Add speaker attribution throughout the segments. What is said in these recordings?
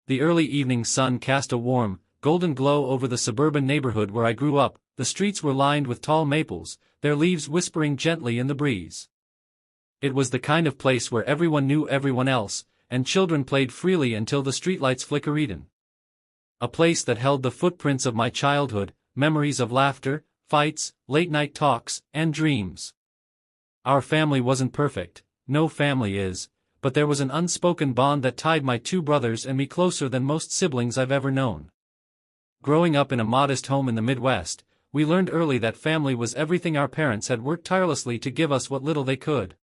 Speaker 1: The early evening sun cast a warm, golden glow over the suburban neighborhood where I grew up. The streets were lined with tall maples, their leaves whispering gently in the breeze. It was the kind of place where everyone knew everyone else, and children played freely until the streetlights flickered. A place that held the footprints of my childhood, memories of laughter, fights, late-night talks, and dreams. Our family wasn't perfect, no family is, but there was an unspoken bond that tied my two brothers and me closer than most siblings I've ever known. Growing up in a modest home in the Midwest, we learned early that family was everything. Our parents had worked tirelessly to give us what little they could.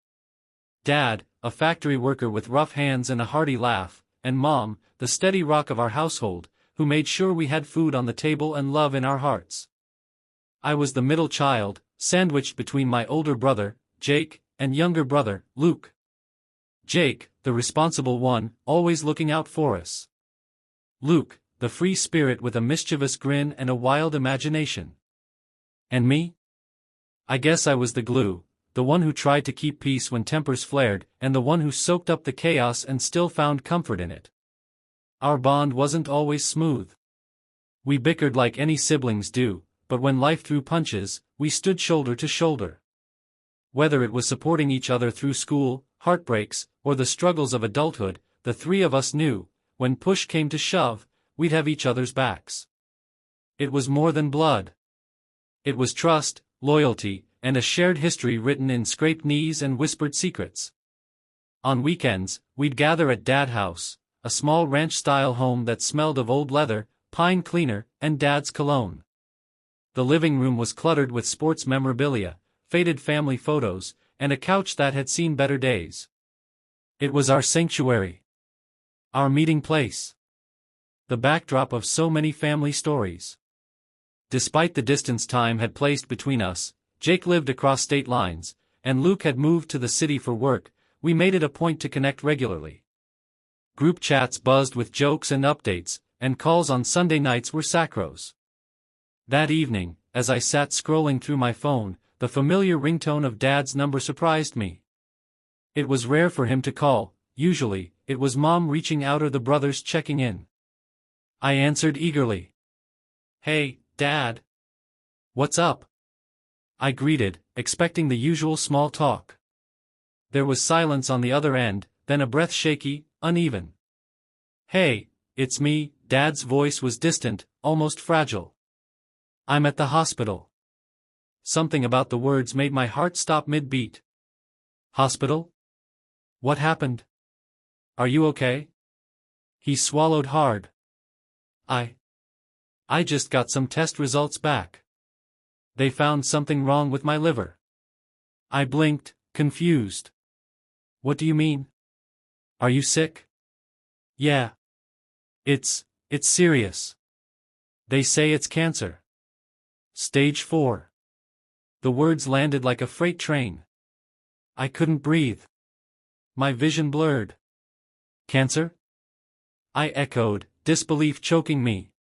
Speaker 1: Dad, a factory worker with rough hands and a hearty laugh, and Mom, the steady rock of our household, who made sure we had food on the table and love in our hearts. I was the middle child, sandwiched between my older brother, Jake, and younger brother, Luke. Jake, the responsible one, always looking out for us. Luke, the free spirit with a mischievous grin and a wild imagination. And me? I guess I was the glue, the one who tried to keep peace when tempers flared, and the one who soaked up the chaos and still found comfort in it. Our bond wasn't always smooth. We bickered like any siblings do, but when life threw punches, we stood shoulder to shoulder. Whether it was supporting each other through school, heartbreaks, or the struggles of adulthood, the three of us knew, when push came to shove, we'd have each other's backs. It was more than blood. It was trust, loyalty, and a shared history written in scraped knees and whispered secrets. On weekends, we'd gather at Dad's house, a small ranch-style home that smelled of old leather, pine cleaner, and Dad's cologne. The living room was cluttered with sports memorabilia, faded family photos, and a couch that had seen better days. It was our sanctuary. Our meeting place. The backdrop of so many family stories. Despite the distance time had placed between us, Jake lived across state lines, and Luke had moved to the city for work. We made it a point to connect regularly. Group chats buzzed with jokes and updates, and calls on Sunday nights were sacros. That evening, as I sat scrolling through my phone, the familiar ringtone of Dad's number surprised me. It was rare for him to call. Usually, it was Mom reaching out or the brothers checking in. I answered eagerly. "Hey, Dad. What's up?" I greeted, expecting the usual small talk. There was silence on the other end, then a breath shaky, uneven. "Hey, it's me." Dad's voice was distant, almost fragile. "I'm at the hospital." Something about the words made my heart stop mid-beat. "Hospital? What happened? Are you okay?" He swallowed hard. I just got some test results back. They found something wrong with my liver." I blinked, confused. "What do you mean? Are you sick?" "Yeah. It's serious. They say it's cancer. Stage 4. The words landed like a freight train. I couldn't breathe. My vision blurred. "Cancer?" I echoed, disbelief choking me.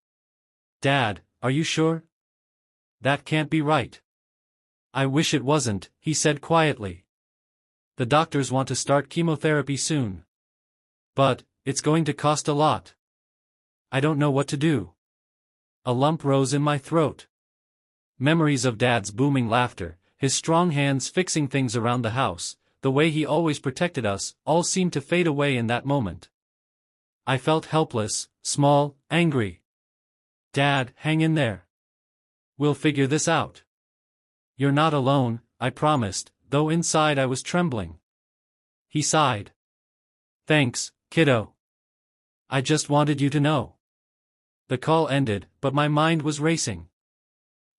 Speaker 1: "Dad, are you sure? That can't be right." "I wish it wasn't," he said quietly. "The doctors want to start chemotherapy soon. But it's going to cost a lot. I don't know what to do." A lump rose in my throat. Memories of Dad's booming laughter, his strong hands fixing things around the house, the way he always protected us, all seemed to fade away in that moment. I felt helpless, small, angry. "Dad, hang in there. We'll figure this out. You're not alone," I promised, though inside I was trembling. He sighed. "Thanks, kiddo. I just wanted you to know." The call ended, but my mind was racing.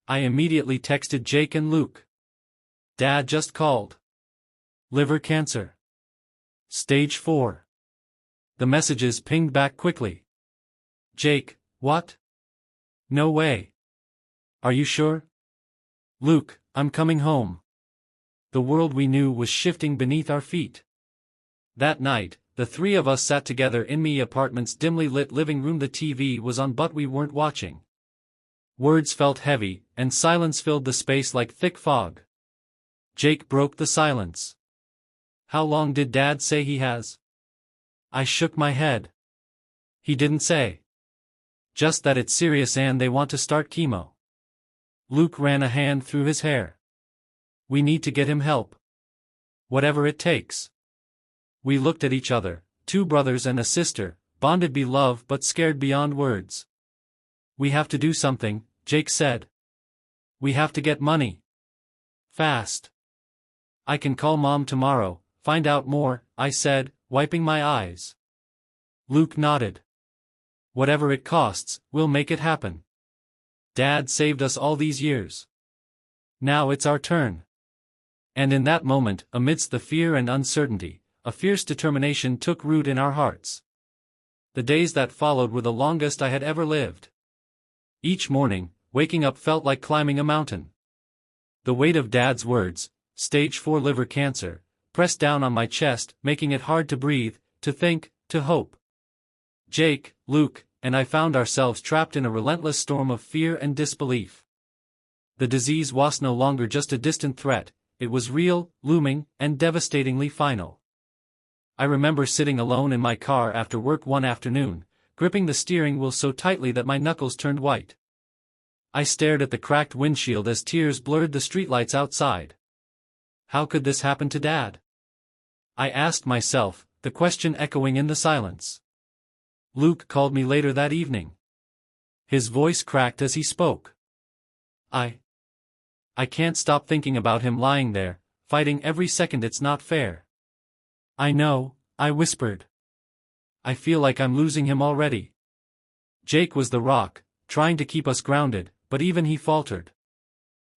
Speaker 1: I immediately texted Jake and Luke. "Dad just called. Liver cancer. Stage 4. The messages pinged back quickly. "Jake, what? No way. Are you sure?" "Luke, I'm coming home." The world we knew was shifting beneath our feet. That night, the three of us sat together in my apartment's dimly lit living room. The TV was on but we weren't watching. Words felt heavy, and silence filled the space like thick fog. Jake broke the silence. "How long did Dad say he has?" I shook my head. He didn't say. Just that it's serious and they want to start chemo. Luke ran a hand through his hair. We need to get him help. Whatever it takes. We looked at each other, two brothers and a sister, bonded by love but scared beyond words. We have to do something, Jake said. We have to get money. Fast. I can call Mom tomorrow, find out more, I said, wiping my eyes. Luke nodded. Whatever it costs, we'll make it happen. Dad saved us all these years. Now it's our turn. And in that moment, amidst the fear and uncertainty, a fierce determination took root in our hearts. The days that followed were the longest I had ever lived. Each morning, waking up felt like climbing a mountain. The weight of Dad's words, stage 4 liver cancer, pressed down on my chest, making it hard to breathe, to think, to hope. Jake, Luke, and I found ourselves trapped in a relentless storm of fear and disbelief. The disease was no longer just a distant threat, it was real, looming, and devastatingly final. I remember sitting alone in my car after work one afternoon, gripping the steering wheel so tightly that my knuckles turned white. I stared at the cracked windshield as tears blurred the streetlights outside. How could this happen to Dad? I asked myself, the question echoing in the silence. Luke called me later that evening. His voice cracked as he spoke. I can't stop thinking about him lying there, fighting every second. It's not fair. I know, I whispered. I feel like I'm losing him already. Jake was the rock, trying to keep us grounded, but even he faltered.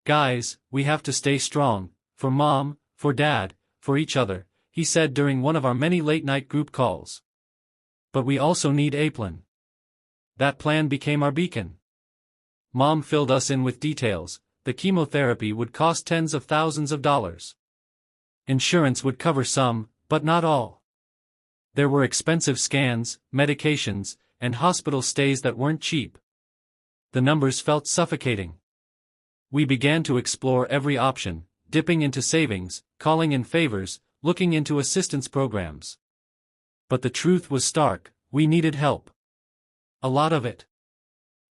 Speaker 1: Guys, we have to stay strong, for Mom, for Dad, for each other, he said during one of our many late-night group calls. But we also need a plan. That plan became our beacon. Mom filled us in with details. The chemotherapy would cost tens of thousands of dollars. Insurance would cover some, but not all. There were expensive scans, medications, and hospital stays that weren't cheap. The numbers felt suffocating. We began to explore every option, dipping into savings, calling in favors, looking into assistance programs. But the truth was stark, we needed help. A lot of it.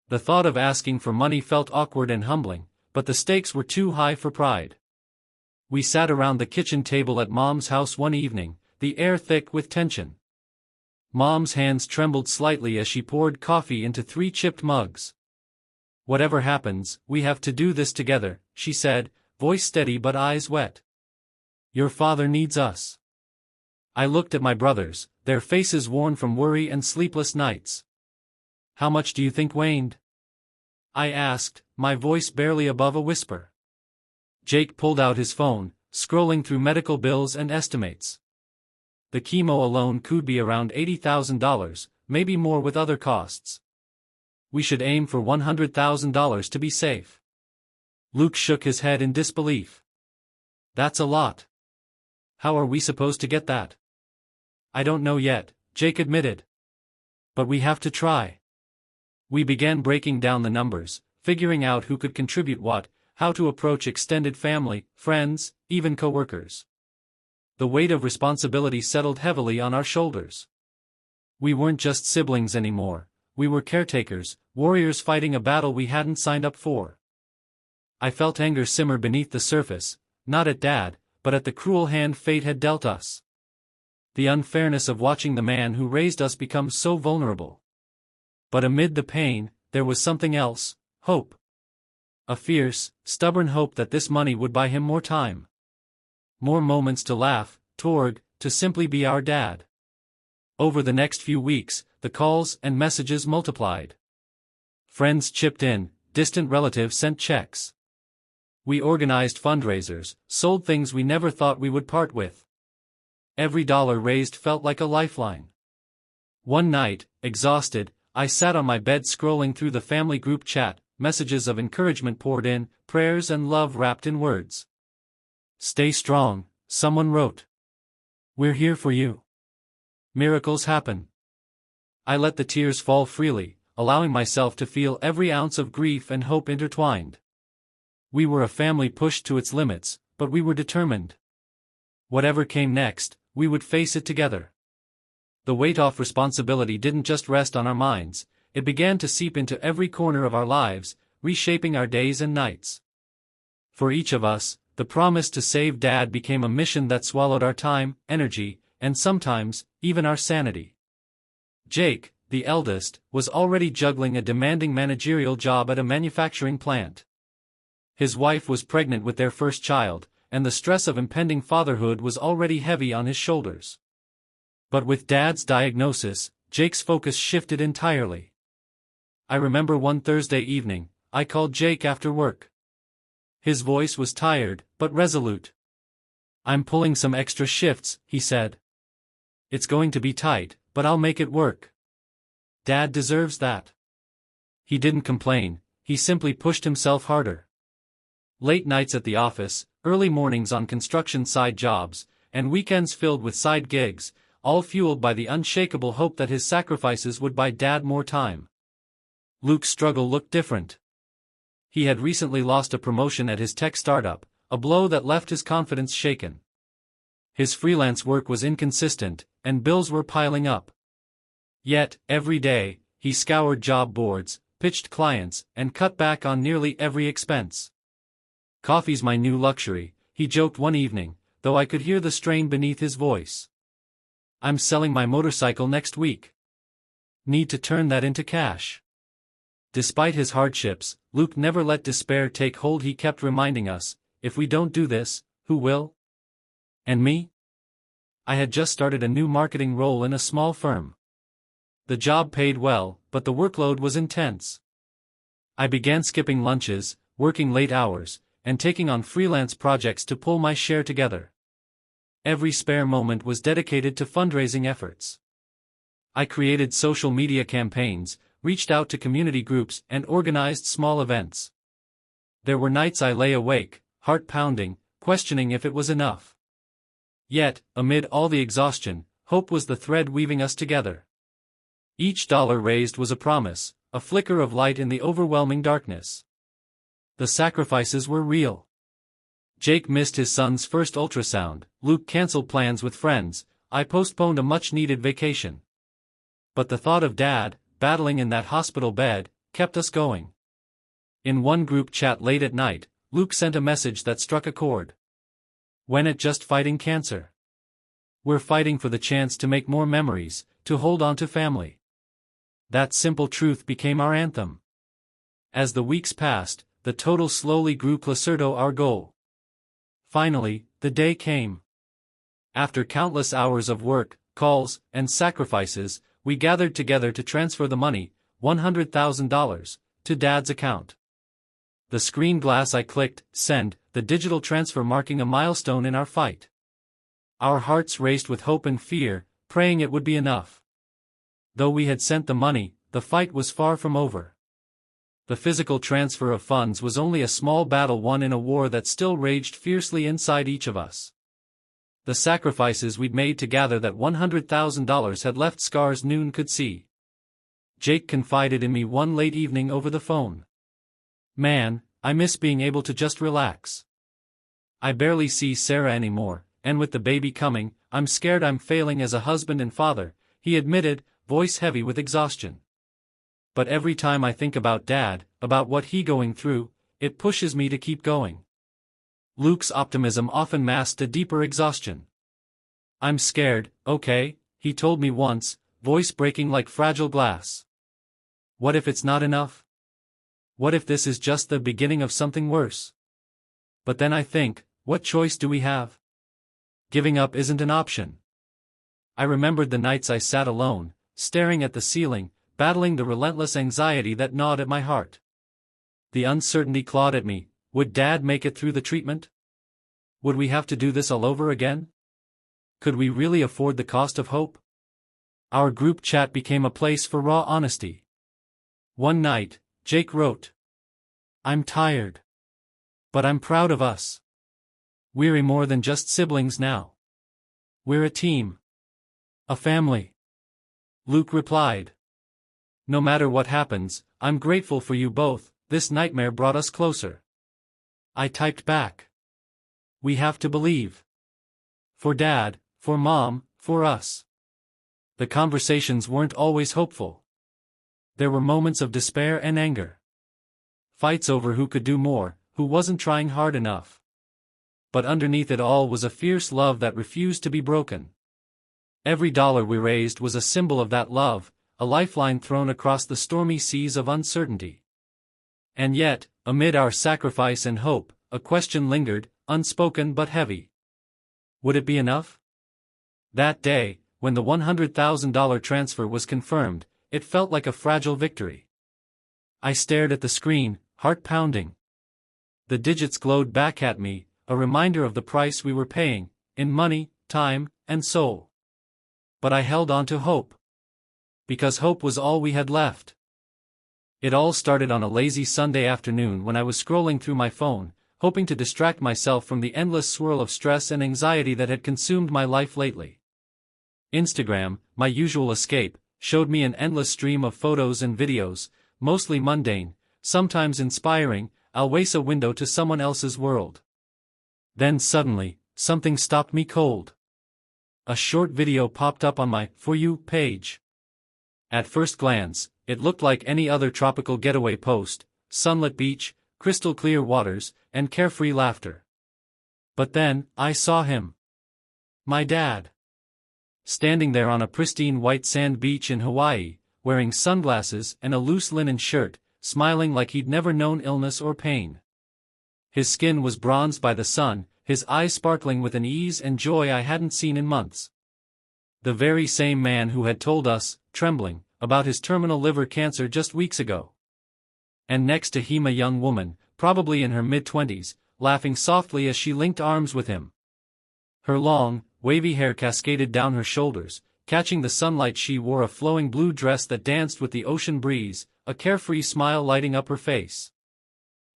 Speaker 1: The thought of asking for money felt awkward and humbling, but the stakes were too high for pride. We sat around the kitchen table at Mom's house one evening, the air thick with tension. Mom's hands trembled slightly as she poured coffee into 3 chipped mugs. Whatever happens, we have to do this together, she said, voice steady but eyes wet. Your father needs us. I looked at my brothers, their faces worn from worry and sleepless nights. How much do you think waned? I asked, my voice barely above a whisper. Jake pulled out his phone, scrolling through medical bills and estimates. The chemo alone could be around $80,000, maybe more with other costs. We should aim for $100,000 to be safe. Luke shook his head in disbelief. That's a lot. How are we supposed to get that? I don't know yet, Jake admitted. But we have to try. We began breaking down the numbers, figuring out who could contribute what, how to approach extended family, friends, even co-workers. The weight of responsibility settled heavily on our shoulders. We weren't just siblings anymore, we were caretakers, warriors fighting a battle we hadn't signed up for. I felt anger simmer beneath the surface, not at Dad, but at the cruel hand fate had dealt us. The unfairness of watching the man who raised us become so vulnerable. But amid the pain, there was something else, hope. A fierce, stubborn hope that this money would buy him more time. More moments to laugh, to simply be our dad. Over the next few weeks, the calls and messages multiplied. Friends chipped in, distant relatives sent checks. We organized fundraisers, sold things we never thought we would part with. Every dollar raised felt like a lifeline. One night, exhausted, I sat on my bed scrolling through the family group chat, messages of encouragement poured in, prayers and love wrapped in words. Stay strong, someone wrote. We're here for you. Miracles happen. I let the tears fall freely, allowing myself to feel every ounce of grief and hope intertwined. We were a family pushed to its limits, but we were determined. Whatever came next, we would face it together. the weight of responsibility didn't just rest on our minds, it began to seep into every corner of our lives, reshaping our days and nights. For each of us, the promise to save Dad became a mission that swallowed our time, energy, and sometimes, even our sanity. Jake, the eldest, was already juggling a demanding managerial job at a manufacturing plant. His wife was pregnant with their first child, and the stress of impending fatherhood was already heavy on his shoulders. But with Dad's diagnosis, Jake's focus shifted entirely. I remember one Thursday evening, I called Jake after work. His voice was tired, but resolute. "I'm pulling some extra shifts," he said. "It's going to be tight, but I'll make it work. Dad deserves that." He didn't complain, he simply pushed himself harder. Late nights at the office, early mornings on construction side jobs, and weekends filled with side gigs, all fueled by the unshakable hope that his sacrifices would buy Dad more time. Luke's struggle looked different. He had recently lost a promotion at his tech startup, a blow that left his confidence shaken. His freelance work was inconsistent, and bills were piling up. Yet, every day, he scoured job boards, pitched clients, and cut back on nearly every expense. "Coffee's my new luxury," he joked one evening, though I could hear the strain beneath his voice. "I'm selling my motorcycle next week. Need to turn that into cash." Despite his hardships, Luke never let despair take hold. He kept reminding us, "If we don't do this, who will? And me?" I had just started a new marketing role in a small firm. The job paid well, but the workload was intense. I began skipping lunches, working late hours, and taking on freelance projects to pull my share together. Every spare moment was dedicated to fundraising efforts. I created social media campaigns, reached out to community groups, and organized small events. There were nights I lay awake, heart pounding, questioning if it was enough. Yet, amid all the exhaustion, hope was the thread weaving us together. Each dollar raised was a promise, a flicker of light in the overwhelming darkness. The sacrifices were real. Jake missed his son's first ultrasound, Luke canceled plans with friends, I postponed a much-needed vacation. But the thought of Dad, battling in that hospital bed, kept us going. In one group chat late at night, Luke sent a message that struck a chord. "When it just fighting cancer? We're fighting for the chance to make more memories, to hold on to family." That simple truth became our anthem. As the weeks passed, the total slowly grew closer to our goal. Finally, the day came. After countless hours of work, calls, and sacrifices, we gathered together to transfer the money, $100,000, to Dad's account. The screen glass I clicked, send, the digital transfer marking a milestone in our fight. Our hearts raced with hope and fear, praying it would be enough. Though we had sent the money, the fight was far from over. The physical transfer of funds was only a small battle won in a war that still raged fiercely inside each of us. The sacrifices we'd made to gather that $100,000 had left scars none could see. Jake confided in me one late evening over the phone. "Man, I miss being able to just relax. I barely see Sarah anymore, and with the baby coming, I'm scared I'm failing as a husband and father," he admitted, voice heavy with exhaustion. "But every time I think about Dad, about what he's going through, it pushes me to keep going." Luke's optimism often masked a deeper exhaustion. "I'm scared, okay," he told me once, voice breaking like fragile glass. "What if it's not enough? What if this is just the beginning of something worse? But then I think, what choice do we have? Giving up isn't an option." I remembered the nights I sat alone, staring at the ceiling, battling the relentless anxiety that gnawed at my heart. The uncertainty clawed at me. Would Dad make it through the treatment? Would we have to do this all over again? Could we really afford the cost of hope? Our group chat became a place for raw honesty. One night, Jake wrote, "I'm tired. But I'm proud of us. We're more than just siblings now. We're a team. A family." Luke replied, "No matter what happens, I'm grateful for you both, this nightmare brought us closer." I typed back, "We have to believe. For Dad, for Mom, for us." The conversations weren't always hopeful. There were moments of despair and anger. Fights over who could do more, who wasn't trying hard enough. But underneath it all was a fierce love that refused to be broken. Every dollar we raised was a symbol of that love, a lifeline thrown across the stormy seas of uncertainty. And yet, amid our sacrifice and hope, a question lingered, unspoken but heavy. Would it be enough? That day, when the $100,000 transfer was confirmed, it felt like a fragile victory. I stared at the screen, heart pounding. The digits glowed back at me, a reminder of the price we were paying, in money, time, and soul. But I held on to hope. Because hope was all we had left. It all started on a lazy Sunday afternoon when I was scrolling through my phone, hoping to distract myself from the endless swirl of stress and anxiety that had consumed my life lately. Instagram, my usual escape, showed me an endless stream of photos and videos, mostly mundane, sometimes inspiring, always a window to someone else's world. Then suddenly, something stopped me cold. A short video popped up on my For You page. At first glance, it looked like any other tropical getaway post, sunlit beach, crystal clear waters, and carefree laughter. But then, I saw him. My dad. Standing there on a pristine white sand beach in Hawaii, wearing sunglasses and a loose linen shirt, smiling like he'd never known illness or pain. His skin was bronzed by the sun, his eyes sparkling with an ease and joy I hadn't seen in months. The very same man who had told us, trembling, about his terminal liver cancer just weeks ago. And next to him a young woman, probably in her mid-20s, laughing softly as she linked arms with him. Her long, wavy hair cascaded down her shoulders, catching the sunlight. She wore a flowing blue dress that danced with the ocean breeze, a carefree smile lighting up her face.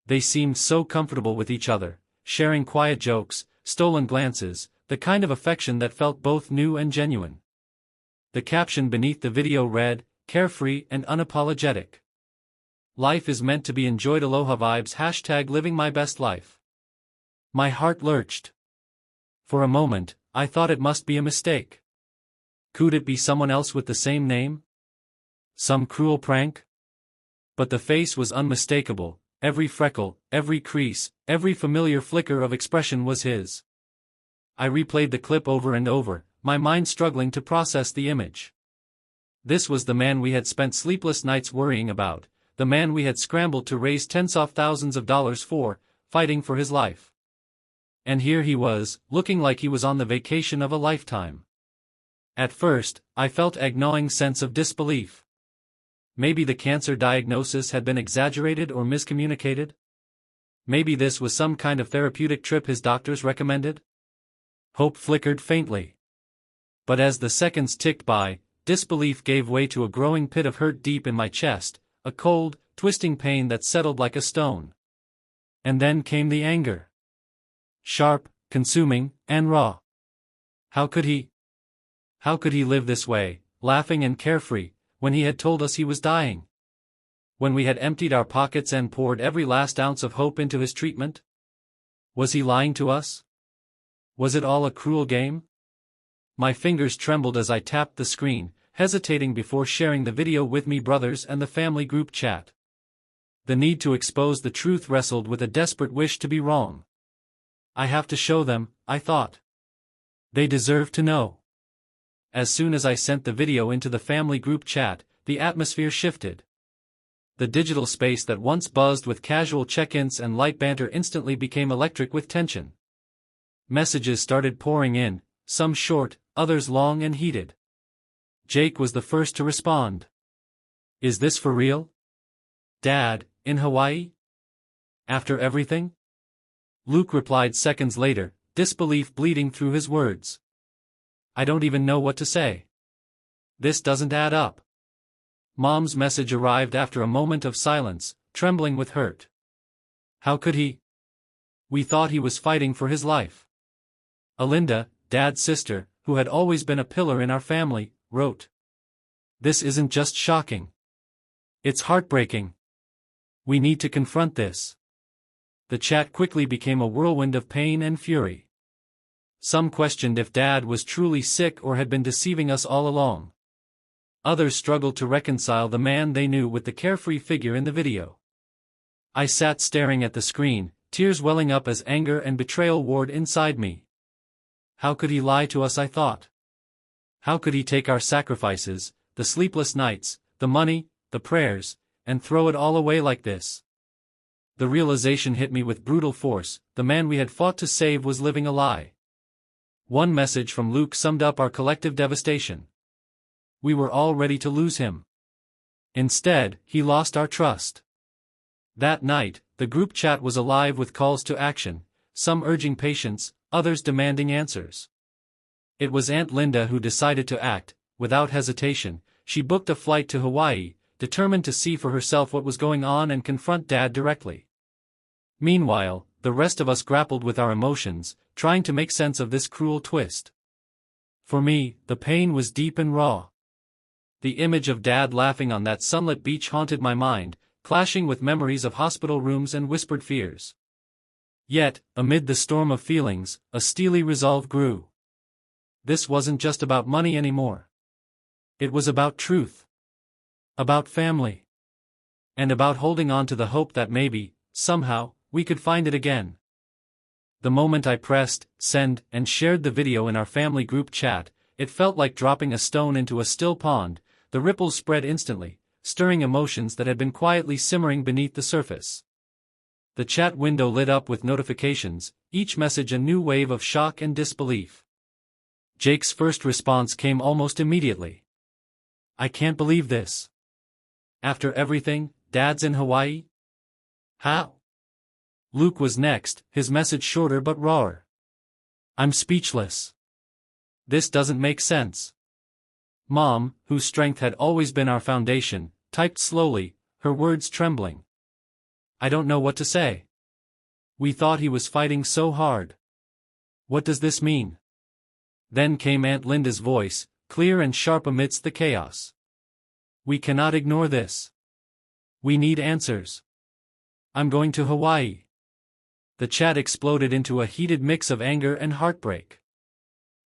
Speaker 1: They seemed so comfortable with each other, sharing quiet jokes, stolen glances, the kind of affection that felt both new and genuine. The caption beneath the video read, "Carefree and unapologetic. Life is meant to be enjoyed. Aloha vibes. #living my best life." My heart lurched. For a moment, I thought it must be a mistake. Could it be someone else with the same name? Some cruel prank? But the face was unmistakable, every freckle, every crease, every familiar flicker of expression was his. I replayed the clip over and over, my mind struggling to process the image. This was the man we had spent sleepless nights worrying about, the man we had scrambled to raise tens of thousands of dollars for, fighting for his life. And here he was, looking like he was on the vacation of a lifetime. At first, I felt a gnawing sense of disbelief. Maybe the cancer diagnosis had been exaggerated or miscommunicated? Maybe this was some kind of therapeutic trip his doctors recommended? Hope flickered faintly. But as the seconds ticked by, disbelief gave way to a growing pit of hurt deep in my chest, a cold, twisting pain that settled like a stone. And then came the anger. Sharp, consuming, and raw. How could he live this way, laughing and carefree, when he had told us he was dying? When we had emptied our pockets and poured every last ounce of hope into his treatment? Was he lying to us? Was it all a cruel game? My fingers trembled as I tapped the screen, hesitating before sharing the video with me brothers and the family group chat. The need to expose the truth wrestled with a desperate wish to be wrong. I have to show them, I thought. They deserve to know. As soon as I sent the video into the family group chat, the atmosphere shifted. The digital space that once buzzed with casual check-ins and light banter instantly became electric with tension. Messages started pouring in, some short, others long and heated. Jake was the first to respond. "Is this for real? Dad, in Hawaii? After everything?" Luke replied seconds later, disbelief bleeding through his words. "I don't even know what to say. This doesn't add up." Mom's message arrived after a moment of silence, trembling with hurt. "How could he? We thought he was fighting for his life." Alinda, Dad's sister, who had always been a pillar in our family, wrote. "This isn't just shocking. It's heartbreaking. We need to confront this." The chat quickly became a whirlwind of pain and fury. Some questioned if Dad was truly sick or had been deceiving us all along. Others struggled to reconcile the man they knew with the carefree figure in the video. I sat staring at the screen, tears welling up as anger and betrayal warred inside me. How could he lie to us, I thought. How could he take our sacrifices, the sleepless nights, the money, the prayers, and throw it all away like this? The realization hit me with brutal force: the man we had fought to save was living a lie. One message from Luke summed up our collective devastation. We were all ready to lose him. Instead, he lost our trust. That night, the group chat was alive with calls to action, some urging patience, others demanding answers. It was Aunt Linda who decided to act. Without hesitation, she booked a flight to Hawaii, determined to see for herself what was going on and confront Dad directly. Meanwhile, the rest of us grappled with our emotions, trying to make sense of this cruel twist. For me, the pain was deep and raw. The image of Dad laughing on that sunlit beach haunted my mind, clashing with memories of hospital rooms and whispered fears. Yet, amid the storm of feelings, a steely resolve grew. This wasn't just about money anymore. It was about truth. About family. And about holding on to the hope that maybe, somehow, we could find it again. The moment I pressed send and shared the video in our family group chat, it felt like dropping a stone into a still pond. The ripples spread instantly, stirring emotions that had been quietly simmering beneath the surface. The chat window lit up with notifications, each message a new wave of shock and disbelief. Jake's first response came almost immediately. "I can't believe this. After everything, Dad's in Hawaii? How?" Luke was next, his message shorter but rawer. "I'm speechless. This doesn't make sense." Mom, whose strength had always been our foundation, typed slowly, her words trembling. "I don't know what to say. We thought he was fighting so hard. What does this mean?" Then came Aunt Linda's voice, clear and sharp amidst the chaos. "We cannot ignore this. We need answers. I'm going to Hawaii." The chat exploded into a heated mix of anger and heartbreak.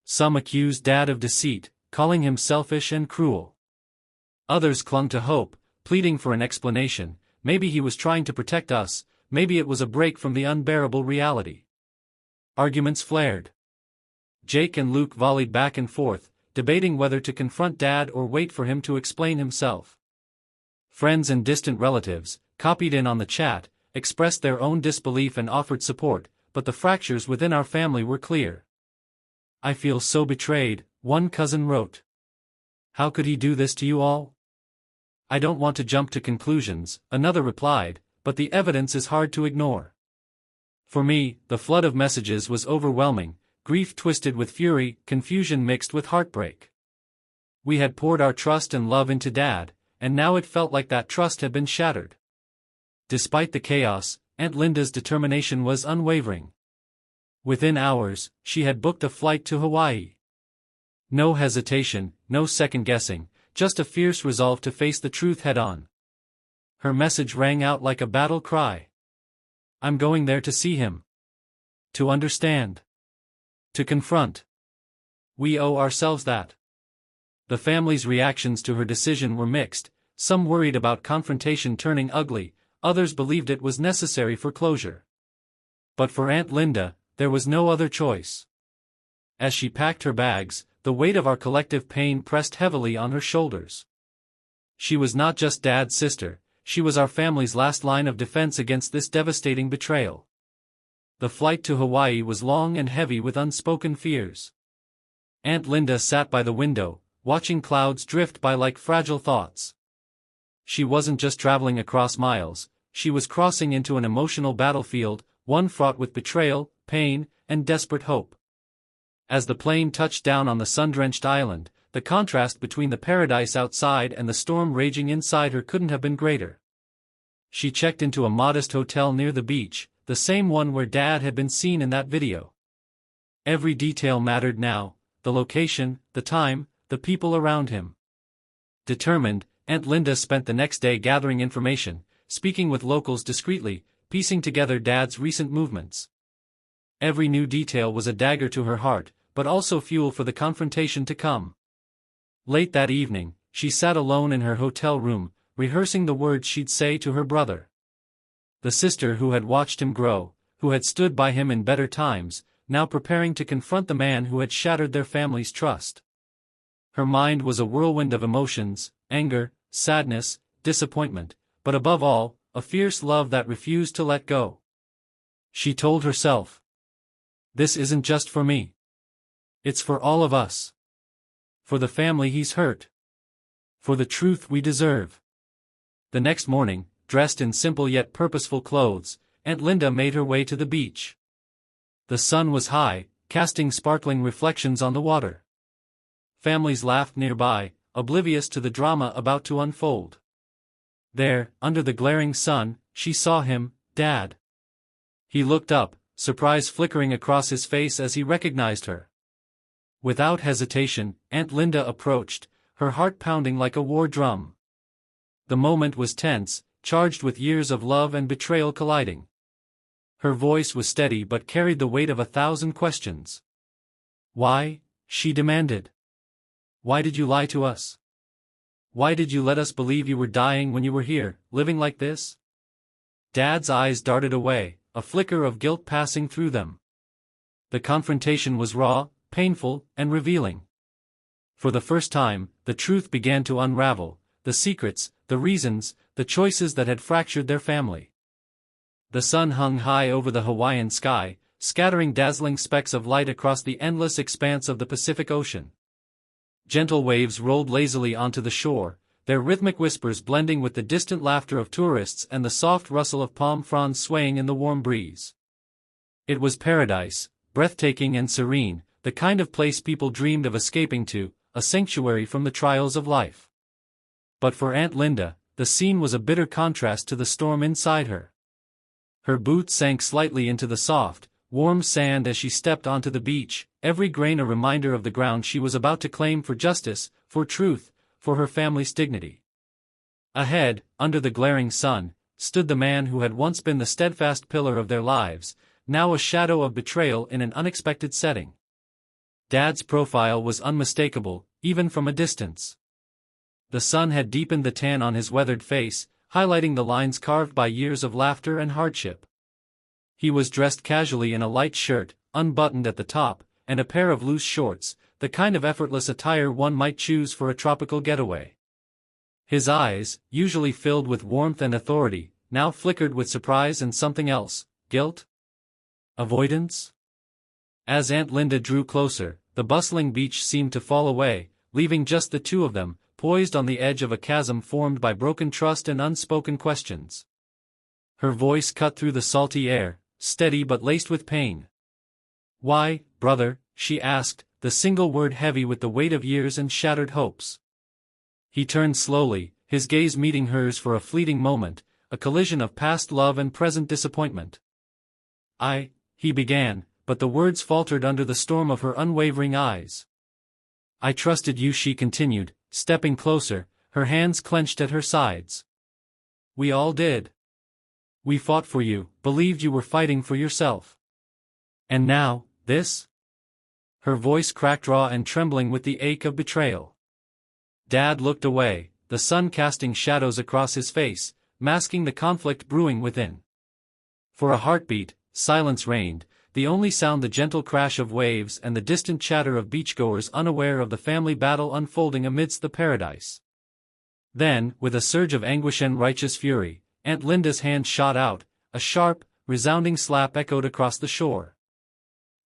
Speaker 1: Some accused Dad of deceit, calling him selfish and cruel. Others clung to hope, pleading for an explanation. Maybe he was trying to protect us, maybe it was a break from the unbearable reality. Arguments flared. Jake and Luke volleyed back and forth, debating whether to confront Dad or wait for him to explain himself. Friends and distant relatives, copied in on the chat, expressed their own disbelief and offered support, but the fractures within our family were clear. "I feel so betrayed," one cousin wrote. "How could he do this to you all?" "I don't want to jump to conclusions," another replied, "but the evidence is hard to ignore." For me, the flood of messages was overwhelming, grief twisted with fury, confusion mixed with heartbreak. We had poured our trust and love into Dad, and now it felt like that trust had been shattered. Despite the chaos, Aunt Linda's determination was unwavering. Within hours, she had booked a flight to Hawaii. No hesitation, no second-guessing, just a fierce resolve to face the truth head-on. Her message rang out like a battle cry. "I'm going there to see him. To understand. To confront. We owe ourselves that." The family's reactions to her decision were mixed, some worried about confrontation turning ugly, others believed it was necessary for closure. But for Aunt Linda, there was no other choice. As she packed her bags, the weight of our collective pain pressed heavily on her shoulders. She was not just Dad's sister, she was our family's last line of defense against this devastating betrayal. The flight to Hawaii was long and heavy with unspoken fears. Aunt Linda sat by the window, watching clouds drift by like fragile thoughts. She wasn't just traveling across miles, she was crossing into an emotional battlefield, one fraught with betrayal, pain, and desperate hope. As the plane touched down on the sun-drenched island, the contrast between the paradise outside and the storm raging inside her couldn't have been greater. She checked into a modest hotel near the beach, the same one where Dad had been seen in that video. Every detail mattered now, the location, the time, the people around him. Determined, Aunt Linda spent the next day gathering information, speaking with locals discreetly, piecing together Dad's recent movements. Every new detail was a dagger to her heart, but also fuel for the confrontation to come. Late that evening, she sat alone in her hotel room, rehearsing the words she'd say to her brother. The sister who had watched him grow, who had stood by him in better times, now preparing to confront the man who had shattered their family's trust. Her mind was a whirlwind of emotions, anger, sadness, disappointment, but above all, a fierce love that refused to let go. She told herself, "This isn't just for me. It's for all of us. For the family he's hurt. For the truth we deserve." The next morning, dressed in simple yet purposeful clothes, Aunt Linda made her way to the beach. The sun was high, casting sparkling reflections on the water. Families laughed nearby, oblivious to the drama about to unfold. There, under the glaring sun, she saw him, Dad. He looked up, surprise flickering across his face as he recognized her. Without hesitation, Aunt Linda approached, her heart pounding like a war drum. The moment was tense, charged with years of love and betrayal colliding. Her voice was steady but carried the weight of 1,000 questions. "Why?" she demanded. "Why did you lie to us? Why did you let us believe you were dying when you were here, living like this?" Dad's eyes darted away, a flicker of guilt passing through them. The confrontation was raw, painful, and revealing. For the first time, the truth began to unravel, the secrets, the reasons, the choices that had fractured their family. The sun hung high over the Hawaiian sky, scattering dazzling specks of light across the endless expanse of the Pacific Ocean. Gentle waves rolled lazily onto the shore, their rhythmic whispers blending with the distant laughter of tourists and the soft rustle of palm fronds swaying in the warm breeze. It was paradise, breathtaking and serene, the kind of place people dreamed of escaping to, a sanctuary from the trials of life. But for Aunt Linda, the scene was a bitter contrast to the storm inside her. Her boots sank slightly into the soft, warm sand as she stepped onto the beach, every grain a reminder of the ground she was about to claim for justice, for truth, for her family's dignity. Ahead, under the glaring sun, stood the man who had once been the steadfast pillar of their lives, now a shadow of betrayal in an unexpected setting. Dad's profile was unmistakable, even from a distance. The sun had deepened the tan on his weathered face, highlighting the lines carved by years of laughter and hardship. He was dressed casually in a light shirt, unbuttoned at the top, and a pair of loose shorts, the kind of effortless attire one might choose for a tropical getaway. His eyes, usually filled with warmth and authority, now flickered with surprise and something else, guilt? Avoidance? As Aunt Linda drew closer, the bustling beach seemed to fall away, leaving just the two of them, poised on the edge of a chasm formed by broken trust and unspoken questions. Her voice cut through the salty air, steady but laced with pain. "Why, brother?" she asked, the single word heavy with the weight of years and shattered hopes. He turned slowly, his gaze meeting hers for a fleeting moment, a collision of past love and present disappointment. He began, but the words faltered under the storm of her unwavering eyes. "I trusted you," she continued, stepping closer, her hands clenched at her sides. "We all did. We fought for you, believed you were fighting for yourself. And now, this?" Her voice cracked raw and trembling with the ache of betrayal. Dad looked away, the sun casting shadows across his face, masking the conflict brewing within. For a heartbeat, silence reigned, the only sound the gentle crash of waves and the distant chatter of beachgoers unaware of the family battle unfolding amidst the paradise. Then, with a surge of anguish and righteous fury, Aunt Linda's hand shot out, a sharp, resounding slap echoed across the shore.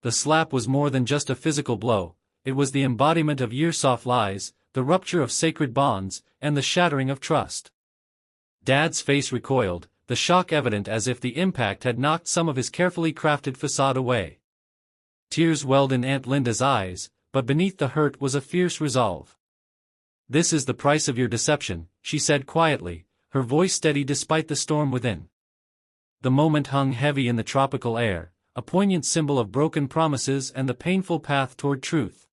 Speaker 1: The slap was more than just a physical blow, it was the embodiment of years-soft lies, the rupture of sacred bonds, and the shattering of trust. Dad's face recoiled, the shock evident as if the impact had knocked some of his carefully crafted facade away. Tears welled in Aunt Linda's eyes, but beneath the hurt was a fierce resolve. "This is the price of your deception," she said quietly, her voice steady despite the storm within. The moment hung heavy in the tropical air, a poignant symbol of broken promises and the painful path toward truth.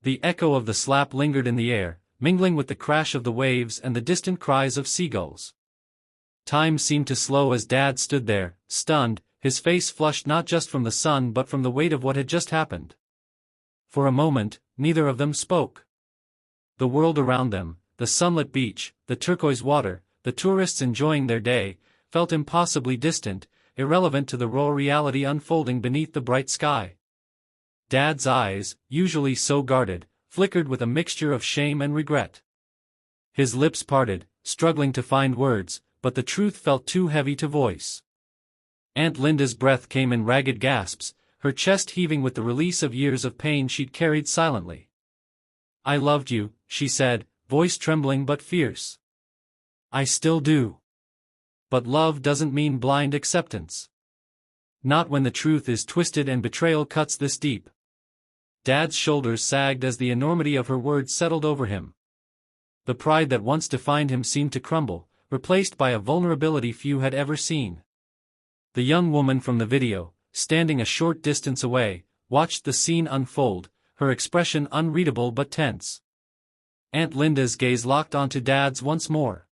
Speaker 1: The echo of the slap lingered in the air, mingling with the crash of the waves and the distant cries of seagulls. Time seemed to slow as Dad stood there, stunned, his face flushed not just from the sun but from the weight of what had just happened. For a moment, neither of them spoke. The world around them, the sunlit beach, the turquoise water, the tourists enjoying their day, felt impossibly distant, irrelevant to the raw reality unfolding beneath the bright sky. Dad's eyes, usually so guarded, flickered with a mixture of shame and regret. His lips parted, struggling to find words, but the truth felt too heavy to voice. Aunt Linda's breath came in ragged gasps, her chest heaving with the release of years of pain she'd carried silently. "I loved you," she said, voice trembling but fierce. "I still do. But love doesn't mean blind acceptance. Not when the truth is twisted and betrayal cuts this deep." Dad's shoulders sagged as the enormity of her words settled over him. The pride that once defined him seemed to crumble, replaced by a vulnerability few had ever seen. The young woman from the video, standing a short distance away, watched the scene unfold, her expression unreadable but tense. Aunt Linda's gaze locked onto Dad's once more.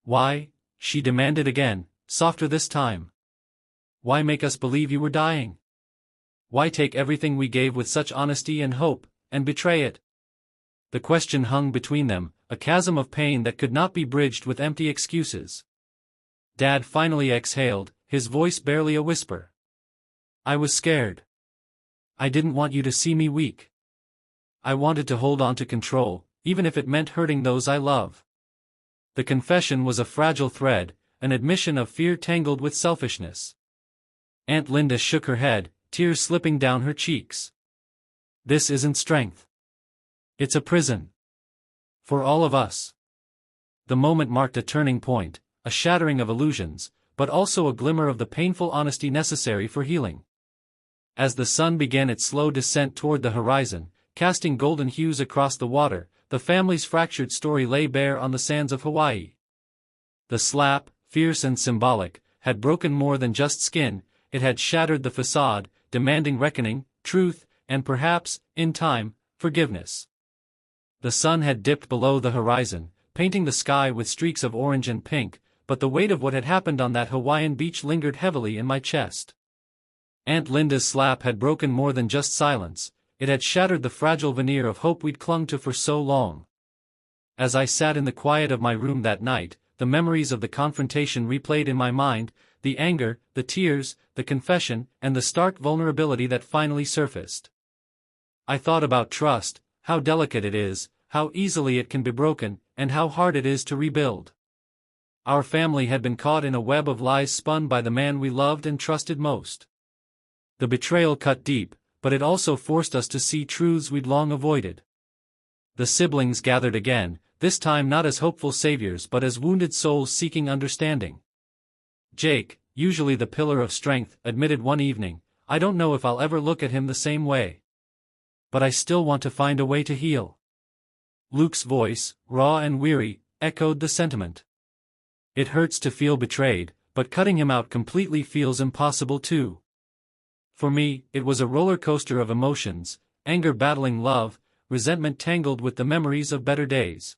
Speaker 1: "Why?" she demanded again, softer this time. "Why make us believe you were dying? Why take everything we gave with such honesty and hope, and betray it?" The question hung between them, a chasm of pain that could not be bridged with empty excuses. Dad finally exhaled, his voice barely a whisper. "I was scared. I didn't want you to see me weak. I wanted to hold on to control, even if it meant hurting those I love." The confession was a fragile thread, an admission of fear tangled with selfishness. Aunt Linda shook her head, tears slipping down her cheeks. "This isn't strength. It's a prison. For all of us." The moment marked a turning point, a shattering of illusions, but also a glimmer of the painful honesty necessary for healing. As the sun began its slow descent toward the horizon, casting golden hues across the water, the family's fractured story lay bare on the sands of Hawaii. The slap, fierce and symbolic, had broken more than just skin, it had shattered the facade, demanding reckoning, truth, and perhaps, in time, forgiveness. The sun had dipped below the horizon, painting the sky with streaks of orange and pink, but the weight of what had happened on that Hawaiian beach lingered heavily in my chest. Aunt Linda's slap had broken more than just silence, it had shattered the fragile veneer of hope we'd clung to for so long. As I sat in the quiet of my room that night, the memories of the confrontation replayed in my mind, the anger, the tears, the confession, and the stark vulnerability that finally surfaced. I thought about trust, how delicate it is, how easily it can be broken, and how hard it is to rebuild. Our family had been caught in a web of lies spun by the man we loved and trusted most. The betrayal cut deep, but it also forced us to see truths we'd long avoided. The siblings gathered again, this time not as hopeful saviors but as wounded souls seeking understanding. Jake, usually the pillar of strength, admitted one evening, "I don't know if I'll ever look at him the same way. But I still want to find a way to heal." Luke's voice, raw and weary, echoed the sentiment. "It hurts to feel betrayed, but cutting him out completely feels impossible too." For me, it was a roller coaster of emotions, anger battling love, resentment tangled with the memories of better days.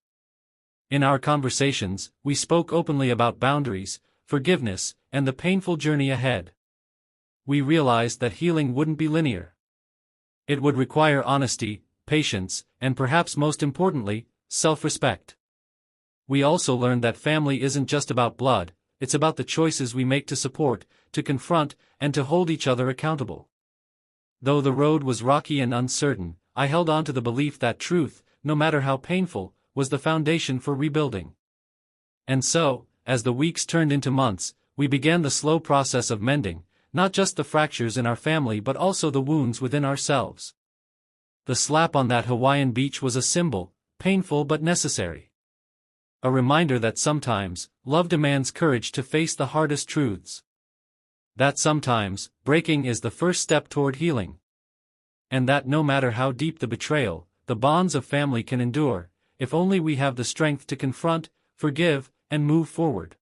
Speaker 1: In our conversations, we spoke openly about boundaries, forgiveness, and the painful journey ahead. We realized that healing wouldn't be linear. It would require honesty, patience, and perhaps most importantly, self-respect. We also learned that family isn't just about blood, it's about the choices we make to support, to confront, and to hold each other accountable. Though the road was rocky and uncertain, I held on to the belief that truth, no matter how painful, was the foundation for rebuilding. And so, as the weeks turned into months, we began the slow process of mending, not just the fractures in our family but also the wounds within ourselves. The slap on that Hawaiian beach was a symbol, painful but necessary. A reminder that sometimes, love demands courage to face the hardest truths. That sometimes, breaking is the first step toward healing. And that no matter how deep the betrayal, the bonds of family can endure, if only we have the strength to confront, forgive, and move forward.